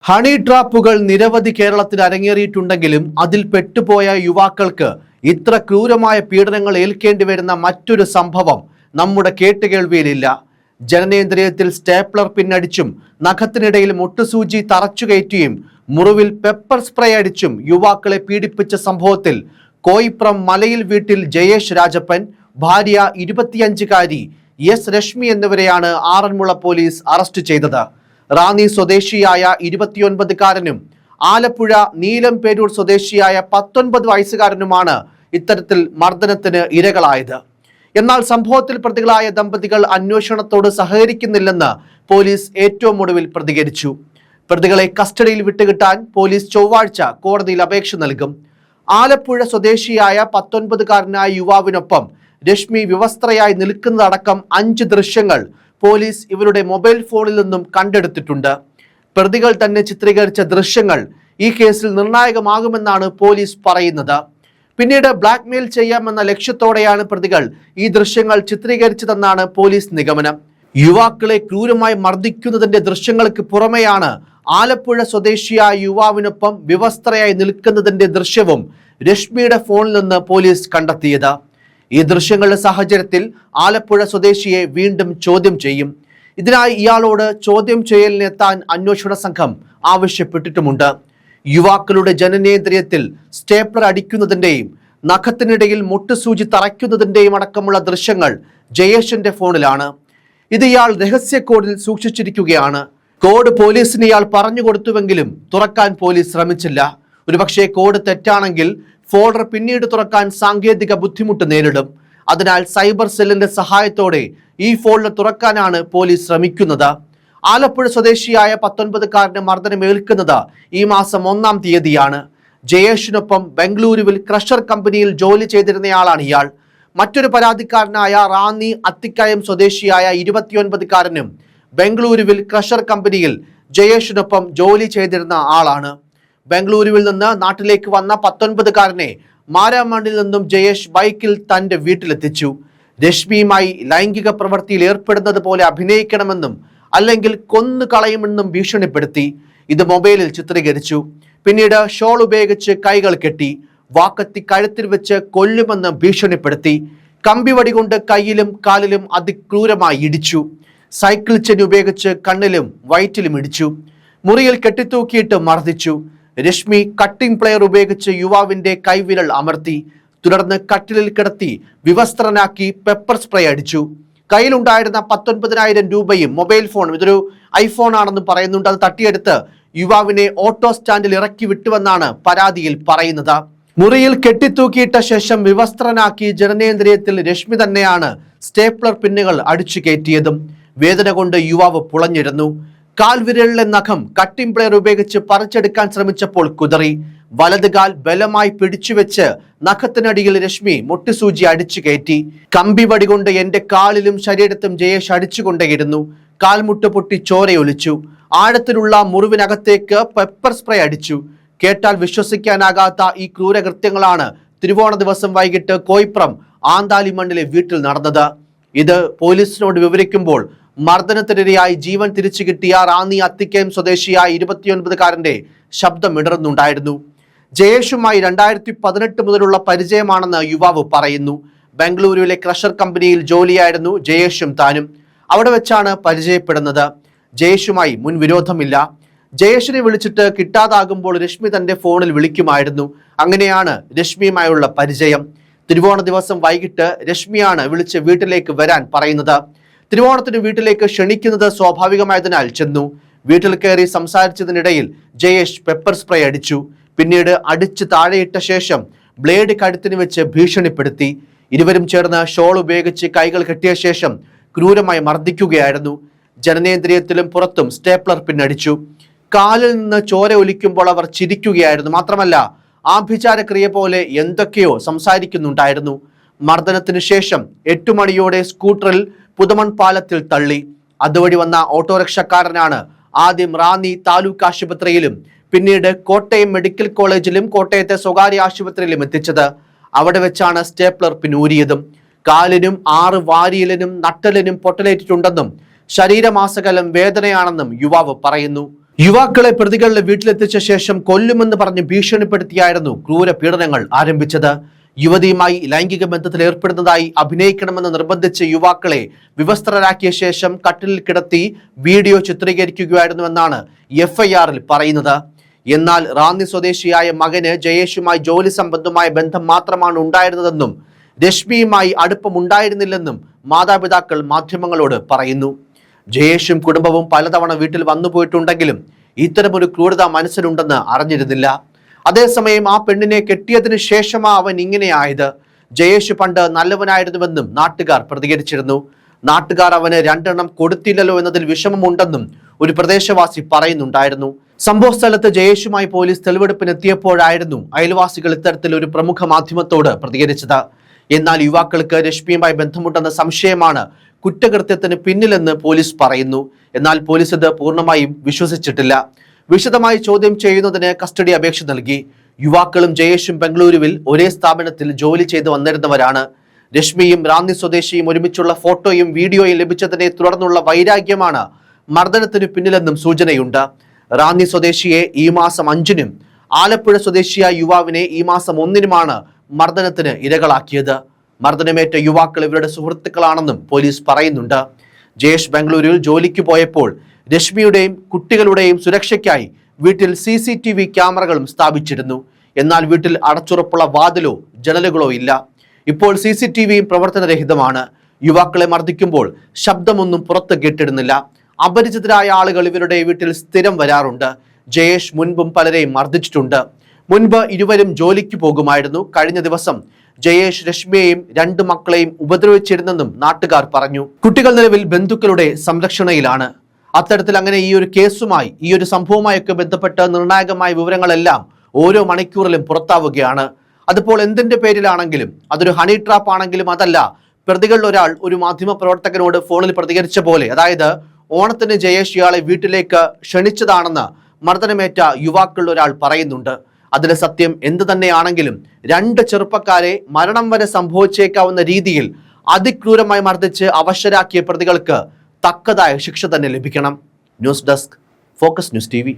Honey ട്രാപ്പുകൾ നിരവധി കേരളത്തിൽ അരങ്ങേറിയിട്ടുണ്ടെങ്കിലും അതിൽ പെട്ടുപോയ യുവാക്കൾക്ക് ഇത്ര ക്രൂരമായ പീഡനങ്ങൾ ഏൽക്കേണ്ടി വരുന്ന മറ്റൊരു സംഭവം നമ്മുടെ കേട്ടുകേൾവിയിലില്ല. ജനനേന്ദ്രിയത്തിൽ സ്റ്റേപ്ലർ പിന്നടിച്ചും നഖത്തിനിടയിൽ മുട്ടുസൂചി തറച്ചുകയറ്റിയും മുറിവിൽ പെപ്പർ സ്പ്രേ അടിച്ചും യുവാക്കളെ പീഡിപ്പിച്ച സംഭവത്തിൽ കോയിപ്രം മലയിൽ വീട്ടിൽ ജയേഷ് രാജപ്പൻ, ഭാര്യ 25-കാരി എസ് രശ്മി എന്നിവരെയാണ് ആറന്മുള പോലീസ് അറസ്റ്റ് ചെയ്തത്. റാന്നി സ്വദേശിയായ 29-കാരനും ആലപ്പുഴ നീലംപേരൂർ സ്വദേശിയായ 19 വയസ്സുകാരനുമാണ് ഇത്തരത്തിൽ മർദ്ദനത്തിന് ഇരകളായത്. എന്നാൽ സംഭവത്തിൽ പ്രതികളായ ദമ്പതികൾ അന്വേഷണത്തോട് സഹകരിക്കുന്നില്ലെന്ന് പോലീസ് ഏറ്റവും ഒടുവിൽ പ്രതികരിച്ചു. പ്രതികളെ കസ്റ്റഡിയിൽ വിട്ടുകിട്ടാൻ പോലീസ് ചൊവ്വാഴ്ച കോടതിയിൽ അപേക്ഷ നൽകും. ആലപ്പുഴ സ്വദേശിയായ 19-കാരനായ യുവാവിനൊപ്പം രശ്മി വിവസ്ത്രയായി നിൽക്കുന്നതടക്കം 5 ദൃശ്യങ്ങൾ പോലീസ് ഇവരുടെ മൊബൈൽ ഫോണിൽ നിന്നും കണ്ടെടുത്തിട്ടുണ്ട്. പ്രതികൾ തന്നെ ചിത്രീകരിച്ച ദൃശ്യങ്ങൾ ഈ കേസിൽ നിർണായകമാകുമെന്നാണ് പോലീസ് പറയുന്നത്. പിന്നീട് ബ്ലാക്ക്മെയിൽ ചെയ്യാമെന്ന ലക്ഷ്യത്തോടെയാണ് പ്രതികൾ ഈ ദൃശ്യങ്ങൾ ചിത്രീകരിച്ചതെന്നാണ് പോലീസ് നിഗമനം. യുവാക്കളെ ക്രൂരമായി മർദ്ദിക്കുന്നതിന്റെ ദൃശ്യങ്ങൾക്ക് പുറമെയാണ് ആലപ്പുഴ സ്വദേശിയായ യുവാവിനൊപ്പം വിവസ്ത്രയായി നിൽക്കുന്നതിന്റെ ദൃശ്യവും രശ്മിയുടെ ഫോണിൽ നിന്ന് പോലീസ് കണ്ടെത്തിയത്. ഈ ദൃശ്യങ്ങളുടെ സാഹചര്യത്തിൽ ആലപ്പുഴ സ്വദേശിയെ വീണ്ടും ചോദ്യം ചെയ്യും. ഇതിനായി ഇയാളോട് ചോദ്യം ചെയ്യലിനെത്താൻ അന്വേഷണ സംഘം ആവശ്യപ്പെട്ടിട്ടുമുണ്ട്. യുവാക്കളുടെ ജനനേന്ദ്രിയത്തിൽ സ്റ്റേപ്ലർ അടിക്കുന്നതിന്റെയും നഖത്തിനിടയിൽ മുട്ടുസൂചി തറയ്ക്കുന്നതിന്റെയും അടക്കമുള്ള ദൃശ്യങ്ങൾ ജയേഷിന്റെ ഫോണിലാണ്. ഇത് ഇയാൾ രഹസ്യ കോഡിൽ സൂക്ഷിച്ചിരിക്കുകയാണ്. കോഡ് പോലീസിന് ഇയാൾ പറഞ്ഞു കൊടുത്തുവെങ്കിലും തുറക്കാൻ പോലീസ് ശ്രമിച്ചില്ല. ഒരുപക്ഷെ കോഡ് തെറ്റാണെങ്കിൽ ഫോൾഡർ പിന്നീട് തുറക്കാൻ സാങ്കേതിക ബുദ്ധിമുട്ട് നേരിടും. അതിനാൽ സൈബർ സെല്ലിന്റെ സഹായത്തോടെ ഈ ഫോൾഡർ തുറക്കാനാണ് പോലീസ് ശ്രമിക്കുന്നത്. ആലപ്പുഴ സ്വദേശിയായ 19-കാരന് മർദ്ദനമേൽക്കുന്നത് ഈ മാസം 1-ാം തീയതിയാണ്. ജയേഷിനൊപ്പം ബംഗളൂരുവിൽ ക്രഷർ കമ്പനിയിൽ ജോലി ചെയ്തിരുന്നയാളാണ് ഇയാൾ. മറ്റൊരു പരാതിക്കാരനായ റാന്നി അത്തിക്കയം സ്വദേശിയായ 29-കാരനും ബംഗളൂരുവിൽ ക്രഷർ കമ്പനിയിൽ ജയേഷിനൊപ്പം ജോലി ചെയ്തിരുന്ന ആളാണ്. ബംഗളൂരുവിൽ നിന്ന് നാട്ടിലേക്ക് വന്ന 19-കാരനെ മാരാമണ്ണിൽ നിന്നും ജയേഷ് ബൈക്കിൽ തന്റെ വീട്ടിലെത്തിച്ചു. രശ്മിയുമായി ലൈംഗിക പ്രവൃത്തിയിൽ ഏർപ്പെടുന്നത് പോലെ അഭിനയിക്കണമെന്നും അല്ലെങ്കിൽ കൊന്നു കളയുമെന്നും ഭീഷണിപ്പെടുത്തി. ഇത് മൊബൈലിൽ ചിത്രീകരിച്ചു. പിന്നീട് ഷോൾ ഉപയോഗിച്ച് കൈകൾ കെട്ടി വാക്കത്തി കഴുത്തിൽ വെച്ച് കൊല്ലുമെന്ന് ഭീഷണിപ്പെടുത്തി. കമ്പിവടി കൊണ്ട് കയ്യിലും കാലിലും അതിക്രൂരമായി ഇടിച്ചു. സൈക്കിൾ ചെനി ഉപയോഗിച്ച് കണ്ണിലും വയറ്റിലും ഇടിച്ചു. മുറിയിൽ കെട്ടിത്തൂക്കിയിട്ട് മർദ്ദിച്ചു. രശ്മി കട്ടിംഗ് പ്ലെയർ ഉപയോഗിച്ച് യുവാവിന്റെ കൈവിരൽ അമർത്തി. തുടർന്ന് കട്ടിലിൽ കിടത്തി വിവസ്ത്രനാക്കി പെപ്പർ സ്പ്രേ അടിച്ചു. കയ്യിലുണ്ടായിരുന്ന 19,000 രൂപയും മൊബൈൽ ഫോണും, ഇതൊരു ഐഫോൺ ആണെന്ന് പറയുന്നുണ്ട്, അത് തട്ടിയെടുത്ത് യുവാവിനെ ഓട്ടോ സ്റ്റാൻഡിൽ ഇറക്കി വിട്ടുവെന്നാണ് പരാതിയിൽ പറയുന്നത്. മുറിയിൽ കെട്ടിത്തൂക്കിയിട്ട ശേഷം വിവസ്ത്രനാക്കി ജനനേന്ദ്രിയത്തിൽ രശ്മി തന്നെയാണ് സ്റ്റേപ്ലർ പിന്നുകൾ അടിച്ചു കയറ്റിയതും. വേദന കൊണ്ട് യുവാവ് പുളഞ്ഞിരുന്നു. കാൽവിരലിലെ നഖം കട്ടിംഗ് പ്ലെയർ ഉപയോഗിച്ച് പറിച്ചെടുക്കാൻ ശ്രമിച്ചപ്പോൾ കുതറി. വലതുകാൽ ബലമായി പിടിച്ചുവെച്ച് നഖത്തിനടിയിൽ രശ്മി മുട്ടുസൂചി അടിച്ചു കയറ്റി. കമ്പിവടി കൊണ്ട് എന്റെ കാലിലും ശരീരത്തും ജയേഷ് അടിച്ചുകൊണ്ടേയിരുന്നു. കാൽമുട്ട് പൊട്ടി ചോരയൊലിച്ചു. ആഴത്തിലുള്ള മുറിവിനകത്തേക്ക് പെപ്പർ സ്പ്രേ അടിച്ചു. കേട്ടാൽ വിശ്വസിക്കാനാകാത്ത ഈ ക്രൂരകൃത്യങ്ങളാണ് തിരുവോണ ദിവസം വൈകിട്ട് കോയിപ്രം ആന്താലിമണ്ണിലെ വീട്ടിൽ നടന്നത്. ഇത് പോലീസിനോട് വിവരിക്കുമ്പോൾ മർദ്ദനത്തിനിരയായി ജീവൻ തിരിച്ചു കിട്ടിയ റാന്നി അത്തിക്കയം സ്വദേശിയായ 29-കാരന്റെ ശബ്ദം ഇടറുന്നുണ്ടായിരുന്നു. ജയേഷുമായി 2018 മുതലുള്ള പരിചയമാണെന്ന് യുവാവ് പറയുന്നു. ബംഗളൂരുവിലെ ക്രഷർ കമ്പനിയിൽ ജോലിയായിരുന്നു ജയേഷും താനും. അവിടെ വെച്ചാണ് പരിചയപ്പെടുന്നത്. ജയേഷുമായി മുൻ വിരോധമില്ല. ജയേഷിനെ വിളിച്ചിട്ട് കിട്ടാതാകുമ്പോൾ രശ്മി തന്റെ ഫോണിൽ വിളിക്കുമായിരുന്നു. അങ്ങനെയാണ് രശ്മിയുമായുള്ള പരിചയം. തിരുവോണ ദിവസം വൈകിട്ട് രശ്മിയാണ് വിളിച്ച് വീട്ടിലേക്ക് വരാൻ പറയുന്നത്. തിരുവോണത്തിന് വീട്ടിലേക്ക് ക്ഷണിക്കുന്നത് സ്വാഭാവികമായതിനാൽ ചെന്നു. വീട്ടിൽ കയറി സംസാരിച്ചതിനിടയിൽ ജയേഷ് പെപ്പർ സ്പ്രേ അടിച്ചു. പിന്നീട് അടിച്ച് താഴെയിട്ട ശേഷം ബ്ലേഡ് കഴുത്തിന് വെച്ച് ഭീഷണിപ്പെടുത്തി. ഇരുവരും ചേർന്ന് ഷോൾ ഉപയോഗിച്ച് കൈകൾ കെട്ടിയ ശേഷം ക്രൂരമായി മർദ്ദിക്കുകയായിരുന്നു. ജനനേന്ദ്രിയത്തിലും പുറത്തും സ്റ്റേപ്ലർ പിന്നടിച്ചു. കാലിൽ നിന്ന് ചോര ഒലിക്കുമ്പോൾ അവർ ചിരിക്കുകയായിരുന്നു. മാത്രമല്ല ആഭിചാരക്രിയ പോലെ എന്തൊക്കെയോ സംസാരിക്കുന്നുണ്ടായിരുന്നു. മർദ്ദനത്തിന് ശേഷം 8 മണിയോടെ സ്കൂട്ടറിൽ പുതമൺ പാലത്തിൽ തള്ളി. അതുവഴി വന്ന ഓട്ടോറിക്ഷക്കാരനാണ് ആദ്യം റാന്നി താലൂക്ക് ആശുപത്രിയിലും പിന്നീട് കോട്ടയം മെഡിക്കൽ കോളേജിലും കോട്ടയത്തെ സ്വകാര്യ ആശുപത്രിയിലും എത്തിച്ചത്. അവിടെ വെച്ചാണ് സ്റ്റേപ്ലർ പിന്നൂരിയതും. കാലിനും 6 വാരിയലിനും നട്ടലിനും പൊട്ടലേറ്റിട്ടുണ്ടെന്നും ശരീരമാസകലം വേദനയാണെന്നും യുവാവ് പറയുന്നു. യുവാക്കളെ പ്രതികളുടെ വീട്ടിലെത്തിച്ച ശേഷം കൊല്ലുമെന്ന് പറഞ്ഞ് ഭീഷണിപ്പെടുത്തിയായിരുന്നു ക്രൂര പീഡനങ്ങൾ ആരംഭിച്ചത്. യുവതിയുമായി ലൈംഗിക ബന്ധത്തിൽ ഏർപ്പെടുന്നതായി അഭിനയിക്കണമെന്ന് നിർബന്ധിച്ച് യുവാക്കളെ വിവസ്ത്രരാക്കിയ ശേഷം കട്ടിലിൽ കിടത്തി വീഡിയോ ചിത്രീകരിക്കുകയായിരുന്നുവെന്നാണ് FIR-ൽ പറയുന്നത്. എന്നാൽ റാന്നി സ്വദേശിയായ മകന് ജയേഷുമായി ജോലി സംബന്ധമായ ബന്ധം മാത്രമാണ് ഉണ്ടായിരുന്നതെന്നും രശ്മിയുമായി അടുപ്പമുണ്ടായിരുന്നില്ലെന്നും മാതാപിതാക്കൾ മാധ്യമങ്ങളോട് പറയുന്നു. ജയേഷും കുടുംബവും പലതവണ വീട്ടിൽ വന്നുപോയിട്ടുണ്ടെങ്കിലും ഇത്തരമൊരു ക്രൂരത മനസ്സിലുണ്ടെന്ന് അറിഞ്ഞിരുന്നില്ല. അതേസമയം ആ പെണ്ണിനെ കെട്ടിയതിനു ശേഷമാ അവൻ ഇങ്ങനെയായത്. ജയേഷ് പണ്ട് നല്ലവനായിരുന്നുവെന്നും നാട്ടുകാർ പ്രതികരിച്ചിരുന്നു. നാട്ടുകാർ അവന് 2 എണ്ണം കൊടുത്തില്ലല്ലോ എന്നതിൽ വിഷമമുണ്ടെന്നും ഒരു പ്രദേശവാസി പറയുന്നുണ്ടായിരുന്നു. സംഭവ സ്ഥലത്ത് ജയേഷുമായി പോലീസ് തെളിവെടുപ്പിനെത്തിയപ്പോഴായിരുന്നു അയൽവാസികൾ ഇത്തരത്തിൽ ഒരു പ്രമുഖ മാധ്യമത്തോട് പ്രതികരിച്ചത്. എന്നാൽ യുവാക്കൾക്ക് രശ്മിയുമായി ബന്ധമുണ്ടെന്ന സംശയമാണ് കുറ്റകൃത്യത്തിന് പിന്നിലെന്ന് പോലീസ് പറയുന്നു. എന്നാൽ പോലീസ് ഇത് പൂർണ്ണമായും വിശ്വസിച്ചിട്ടില്ല. വിശദമായി ചോദ്യം ചെയ്യുന്നതിന് കസ്റ്റഡി അപേക്ഷ നൽകി. യുവാക്കളും ജയേഷും ബംഗളൂരുവിൽ ഒരേ സ്ഥാപനത്തിൽ ജോലി ചെയ്ത് വന്നിരുന്നവരാണ്. രശ്മിയും റാന്നി സ്വദേശിയും ഒരുമിച്ചുള്ള ഫോട്ടോയും വീഡിയോയും ലഭിച്ചതിനെ തുടർന്നുള്ള വൈരാഗ്യമാണ് മർദ്ദനത്തിന് പിന്നിലെന്നും സൂചനയുണ്ട്. റാന്നി സ്വദേശിയെ ഈ മാസം 5-നും ആലപ്പുഴ സ്വദേശിയായ യുവാവിനെ ഈ മാസം 1-നുമാണ് മർദ്ദനത്തിന് ഇരകളാക്കിയത്. മർദ്ദനമേറ്റ യുവാക്കൾ ഇവരുടെ സുഹൃത്തുക്കളാണെന്നും പോലീസ് പറയുന്നുണ്ട്. ജയേഷ് ബംഗളൂരുവിൽ ജോലിക്ക് പോയപ്പോൾ രശ്മിയുടെയും കുട്ടികളുടെയും സുരക്ഷയ്ക്കായി വീട്ടിൽ CCTV ക്യാമറകളും സ്ഥാപിച്ചിരുന്നു. എന്നാൽ വീട്ടിൽ അടച്ചുറപ്പുള്ള വാതിലോ ജനലുകളോ ഇല്ല. ഇപ്പോൾ CCTVയും പ്രവർത്തനരഹിതമാണ്. യുവാക്കളെ മർദ്ദിക്കുമ്പോൾ ശബ്ദമൊന്നും പുറത്ത് കേട്ടിടുന്നില്ല. അപരിചിതരായ ആളുകൾ ഇവരുടെ വീട്ടിൽ സ്ഥിരം വരാറുണ്ട്. ജയേഷ് മുൻപും പലരെയും മർദ്ദിച്ചിട്ടുണ്ട്. മുൻപ് ഇരുവരും ജോലിക്ക് പോകുമായിരുന്നു. കഴിഞ്ഞ ദിവസം ജയേഷ് രശ്മിയെയും 2 മക്കളെയും ഉപദ്രവിച്ചിരുന്നെന്നും നാട്ടുകാർ പറഞ്ഞു. കുട്ടികൾ നിലവിൽ ബന്ധുക്കളുടെ സംരക്ഷണയിലാണ്. അത്തരത്തിൽ അങ്ങനെ ഈ ഒരു കേസുമായി ഈ ഒരു സംഭവവുമായൊക്കെ ബന്ധപ്പെട്ട് നിർണായകമായ വിവരങ്ങളെല്ലാം ഓരോ മണിക്കൂറിലും പുറത്താവുകയാണ്. അതിപ്പോൾ എന്തിന്റെ പേരിലാണെങ്കിലും, അതൊരു ഹണി ട്രാപ്പ് ആണെങ്കിലും അതല്ല, പ്രതികളിൽ ഒരാൾ ഒരു മാധ്യമ പ്രവർത്തകനോട് ഫോണിൽ പ്രതികരിച്ച പോലെ, അതായത് ഓണത്തിന് ജയേഷ് ഇയാളെ വീട്ടിലേക്ക് ക്ഷണിച്ചതാണെന്ന് മർദ്ദനമേറ്റ യുവാക്കളിൽ ഒരാൾ പറയുന്നുണ്ട്. അതിലെ സത്യം എന്ത് തന്നെയാണെങ്കിലും 2 ചെറുപ്പക്കാരെ മരണം വരെ സംഭവിച്ചേക്കാവുന്ന രീതിയിൽ അതിക്രൂരമായി മർദ്ദിച്ച് അവശരാക്കിയ പ്രതികൾക്ക് തക്കതായ ശിക്ഷ തന്നെ ലഭിക്കണം. News desk, focus news TV.